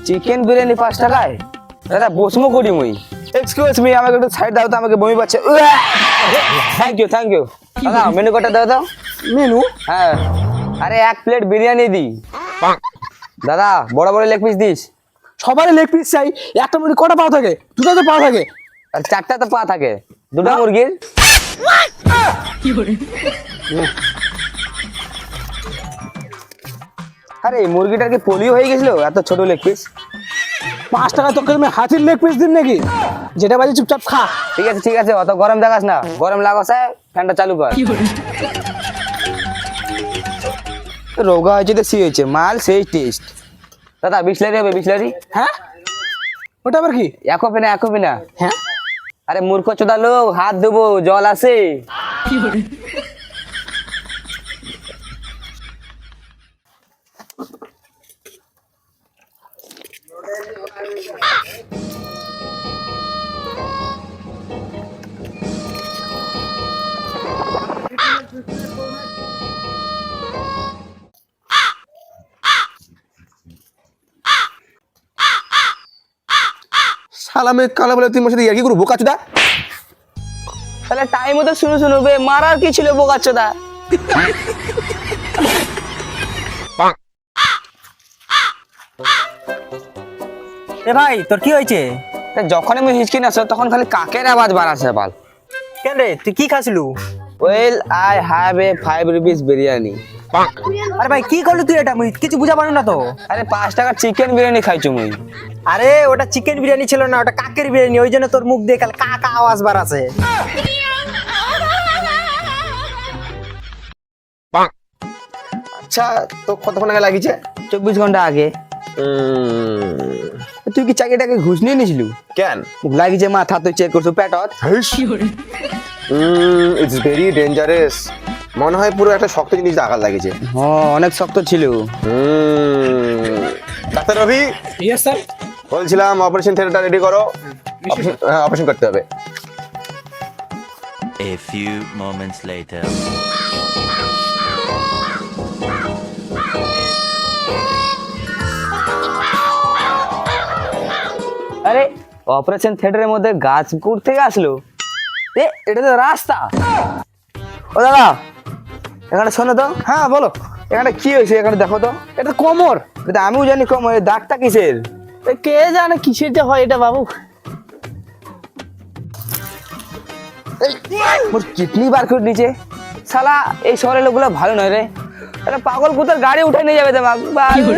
Chicken biryani 5 টাকায়? দাদা বসমো করি মুই। এক্সকিউজ মি, আমাকে একটু সাইড দাও তো, আমাকে বমি পাচ্ছে। থ্যাংক ইউ দাদা, মেনু কার্ডটা দাও দাও। মেনু? হ্যাঁ, আরে 1 প্লেট বিরিয়ানি দি দাদা, বড় বড় লেগ পিস দিস। সবারই লেগ পিস চাই। একটা মুরগি কটা পাও থাকে? দুটো তো পাও থাকে। আর 4টা তো পা থাকে, 2টা মুরগির। আরে মুরগিটার কি পোলিও হয়ে গেছিল এত ছোট লেগ পিস? 5 টাকা তোকে আমি হাতির লেগ পিস দিন নাকি? যেটা বাজে চুপচাপ খা। ঠিক আছে, অত গরম দেখাস না, গরম লাগাছে, ফ্যানটা চালু কর। রোগা হয়েছে তো সি হয়েছে, মাল সেই টেস্ট। দাদা বিসলারি হবে, বিসলারি। হ্যাঁ, ওটা আবার কি? একো না। হ্যাঁ, আরে মূর্খ চোদা লোক, হাত দেবো, জল আছে। শালা মে কালা বলে তুই মোর সাথে ইয়ার্কি করবো বোকা চোদা? তাহলে টাইম মতো শুনো বে, মারার কি ছিল বোকা চোদা? এ ভাই, তোর কি হয়েছে? যখন আমি হিচকি নাচো তখন খালি কাকের আওয়াজ বাড়াচ্ছে বাল। কেন রে, তুই কি খাসলু? Well I have a 5 rupees biryani. আরে ভাই, কি করলি তুই? এটা মুই কিছু বুঝা পারু না তো। আরে 5 টাকার চিকেন বিরিয়ানি খাইছো মুই। আরে ওটা চিকেন বিরিয়ানি ছিল না, ওটা কাকের বিরিয়ানি। ওই জন্য তোর মুখ দিয়ে কাল কা কা আওয়াজ বাড়াছে। আচ্ছা, তো কতক্ষণ আগে লাগিয়েছে? 24 ঘন্টা আগে। তুই কি চাকরিটাকে ঘুষ নিয়ে নিয়েছিল? কেন? মুখ লাগিয়েছে মাথা, তুই চেক করছো পেটত। It's very dangerous. মনে হয় পুরো একটা শক্ত জিনিস আঘাত লাগিয়েছে। হ্যাঁ, অনেক শক্ত ছিল। ডাক্তার রবি, ইয়েস স্যার। বলছিলাম অপারেশন থিয়েটার রেডি করো, অপারেশন করতে হবে। A few moments later. আরে অপারেশন থিয়েটারের মধ্যে গাছ কুড় থেকে আসলো। এটা তো রাস্তা। ও দাদা, এখানে শোনো তো। হ্যাঁ বলো। এখানে কি হয়েছে, এখানে দেখো তো। এটা কোমর। এটা আমিও জানি কোমর, এই দাগটা কিসের? কে জানে কিসের যে হয় এটা বাবু। মোর কিডনি বার করে নিচে। শালা এই শহরের লোকগুলো ভালো নয় রে। এটা পাগল কুতার গাড়ি উঠে নিয়ে যাবে তোমাকে।